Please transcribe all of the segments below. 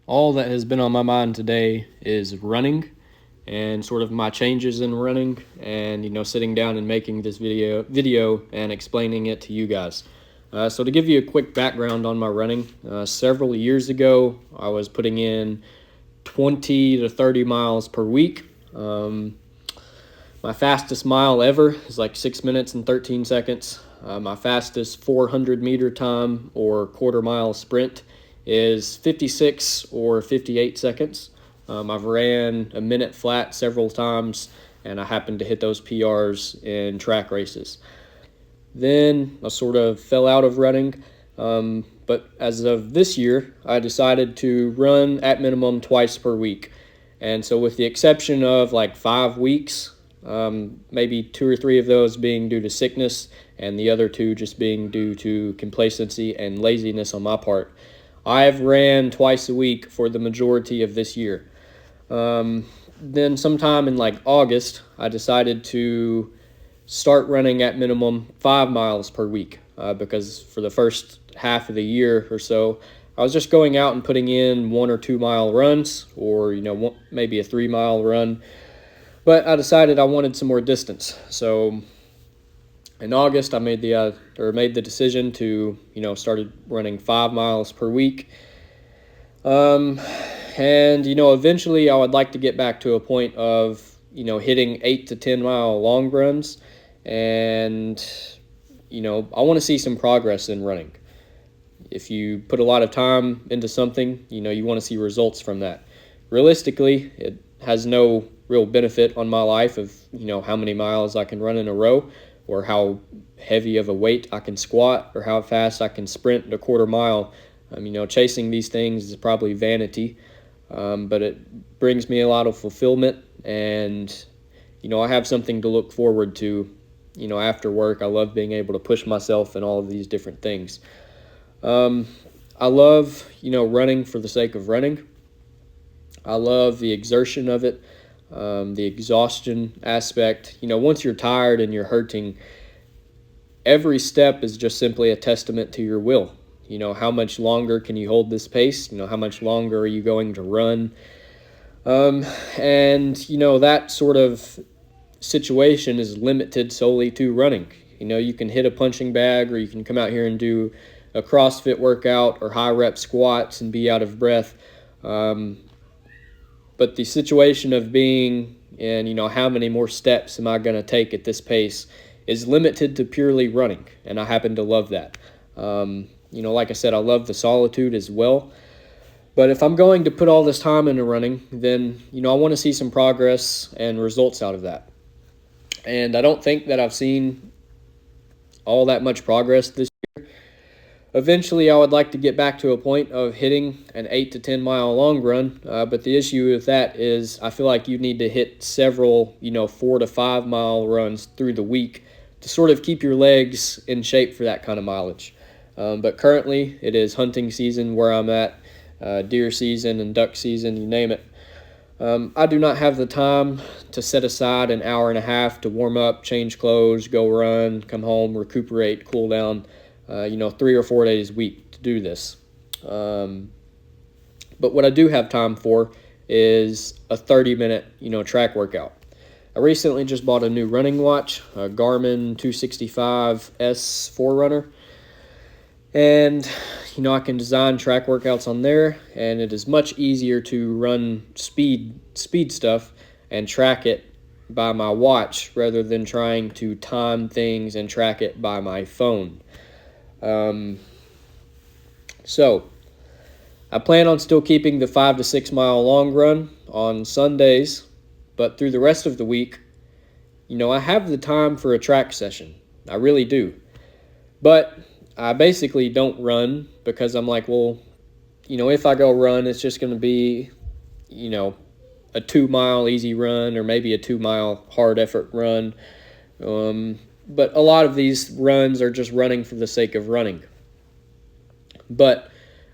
All that has been on my mind today is running and sort of my changes in running and sitting down and making this video and explaining it to you guys. So to give you a quick background on my running, several years ago I was putting in 20 to 30 miles per week. My fastest mile ever is like 6 minutes and 13 seconds. My fastest 400-meter time or quarter-mile sprint is 56 or 58 seconds. I've ran a minute flat several times, and I happened to hit those PRs in track races. Then I sort of fell out of running, but as of this year, I decided to run at minimum twice per week. And so with the exception of like 5 weeks, maybe 2 or 3 of those being due to sickness and the other 2 just being due to complacency and laziness on my part, I've ran twice a week for the majority of this year. Then sometime in like August, I decided to start running at minimum 5 miles per week because for the first half of the year or so, I was just going out and putting in 1 or 2 mile runs or, maybe a 3 mile run. But I decided I wanted some more distance. So in August, I made the decision to, started running 5 miles per week. And, eventually I would like to get back to a point of, hitting 8 to 10 mile long runs. And, I want to see some progress in running. If you put a lot of time into something, you want to see results from that. Realistically, it has no real benefit on my life of, how many miles I can run in a row or how heavy of a weight I can squat or how fast I can sprint a quarter mile. Chasing these things is probably vanity, but it brings me a lot of fulfillment, and, I have something to look forward to, after work. I love being able to push myself in all of these different things. I love, running for the sake of running. I love the exertion of it, the exhaustion aspect. Once you're tired and you're hurting, every step is just simply a testament to your will. How much longer can you hold this pace? How much longer are you going to run? And, that sort of situation is limited solely to running. You can hit a punching bag or you can come out here and do a CrossFit workout or high rep squats and be out of breath. But the situation of being in, how many more steps am I going to take at this pace is limited to purely running. And I happen to love that. Like I said, I love the solitude as well. But if I'm going to put all this time into running, then, I want to see some progress and results out of that. And I don't think that I've seen all that much progress this year. Eventually, I would like to get back to a point of hitting an 8 to 10 mile long run. But the issue with that is I feel like you need to hit several, 4 to 5 mile runs through the week to sort of keep your legs in shape for that kind of mileage. But currently, it is hunting season where I'm at, deer season and duck season, you name it. I do not have the time to set aside an hour and a half to warm up, change clothes, go run, come home, recuperate, cool down, 3 or 4 days a week to do this. But what I do have time for is a 30-minute, track workout. I recently just bought a new running watch, a Garmin 265S Forerunner. And, I can design track workouts on there, and it is much easier to run speed stuff and track it by my watch rather than trying to time things and track it by my phone. So I plan on still keeping the 5 to 6 mile long run on Sundays, but through the rest of the week, I have the time for a track session. I really do. But I basically don't run because I'm like, well, if I go run, it's just going to be, a 2 mile easy run or maybe a 2 mile hard effort run. But a lot of these runs are just running for the sake of running. But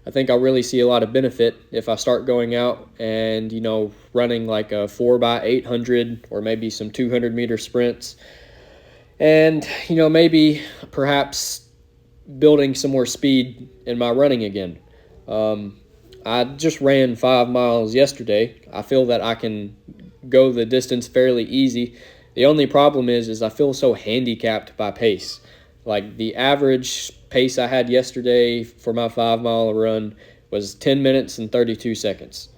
I think I'll really see a lot of benefit if I start going out and, running like a 4x800 or maybe some 200-meter sprints. And, maybe perhaps building some more speed in my running again. I just ran 5 miles yesterday. I feel that I can go the distance fairly easy. The only problem is I feel so handicapped by pace. Like the average pace I had yesterday for my 5 mile run was 10 minutes and 32 seconds.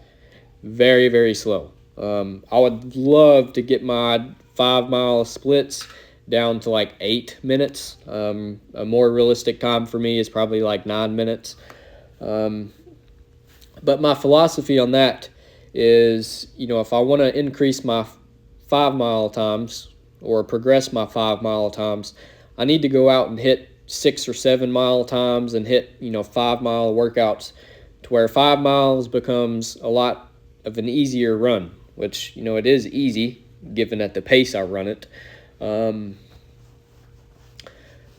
Very, very slow. I would love to get my 5 mile splits down to like 8 minutes. A more realistic time for me is probably like 9 minutes. But my philosophy on that is, if I want to increase my 5 mile times or progress my 5 mile times, I need to go out and hit 6 or 7 mile times and hit, 5 mile workouts to where 5 miles becomes a lot of an easier run, which, it is easy given at the pace I run it.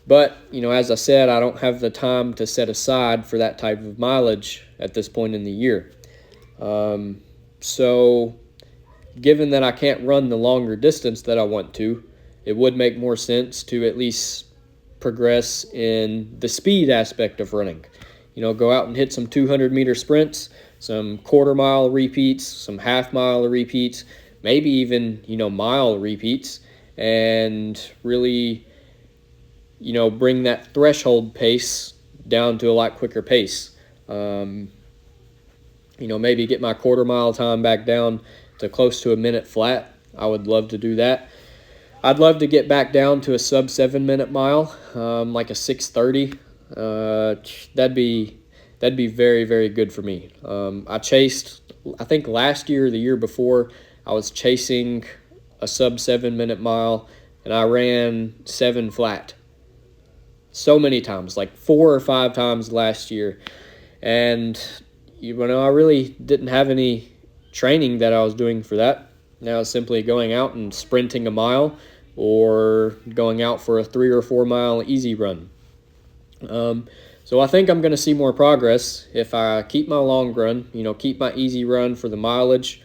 But, as I said, I don't have the time to set aside for that type of mileage at this point in the year. So, given that I can't run the longer distance that I want to, it would make more sense to at least progress in the speed aspect of running. Go out and hit some 200-meter sprints, some quarter-mile repeats, some half-mile repeats, maybe even, mile repeats, and really bring that threshold pace down to a lot quicker pace. Maybe get my quarter-mile time back down to close to a minute flat. I would love to do that. I'd love to get back down to a sub 7-minute mile, like a 6:30. That'd be very, very good for me. I think last year or the year before, I was chasing a sub 7-minute mile, and I ran 7 flat. So many times, like 4 or 5 times last year. And, I really didn't have any training that I was doing for that. Now it's simply going out and sprinting a mile or going out for a 3 or 4 mile easy run. So I think I'm going to see more progress if I keep my long run, keep my easy run for the mileage,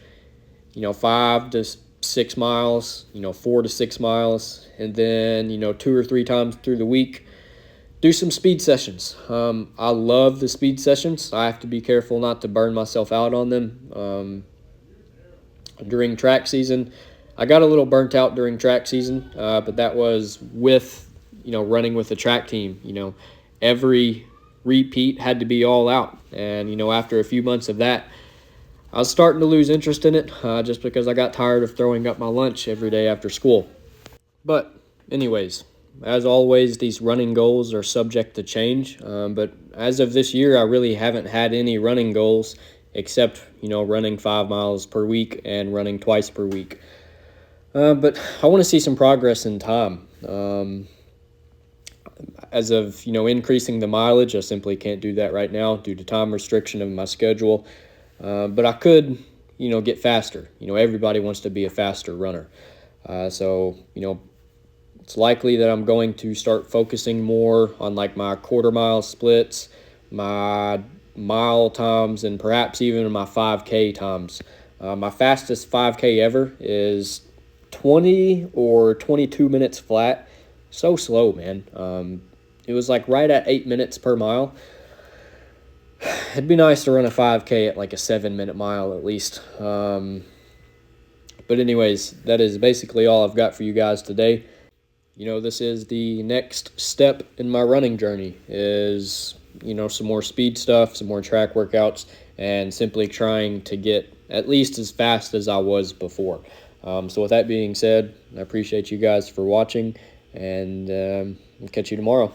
5 to 6 miles, 4 to 6 miles, and then, 2 or 3 times through the week, do some speed sessions. I love the speed sessions. I have to be careful not to burn myself out on them. During track season, I got a little burnt out during track season, but that was with, running with the track team. Every repeat had to be all out. And, after a few months of that, I was starting to lose interest in it just because I got tired of throwing up my lunch every day after school. But anyways, as always, these running goals are subject to change. But as of this year, I really haven't had any running goals except, running 5 miles per week and running twice per week. But I want to see some progress in time. As of, increasing the mileage, I simply can't do that right now due to time restriction of my schedule. But I could, get faster. Everybody wants to be a faster runner. So, it's likely that I'm going to start focusing more on like my quarter mile splits, my mile times, and perhaps even my 5K times. My fastest 5K ever is 20 or 22 minutes flat. So slow, man. It was like right at 8 minutes per mile. It'd be nice to run a 5K at like a 7-minute mile at least. But anyways, that is basically all I've got for you guys today. This is the next step in my running journey is, some more speed stuff, some more track workouts, and simply trying to get at least as fast as I was before. So with that being said, I appreciate you guys for watching, and I'll catch you tomorrow.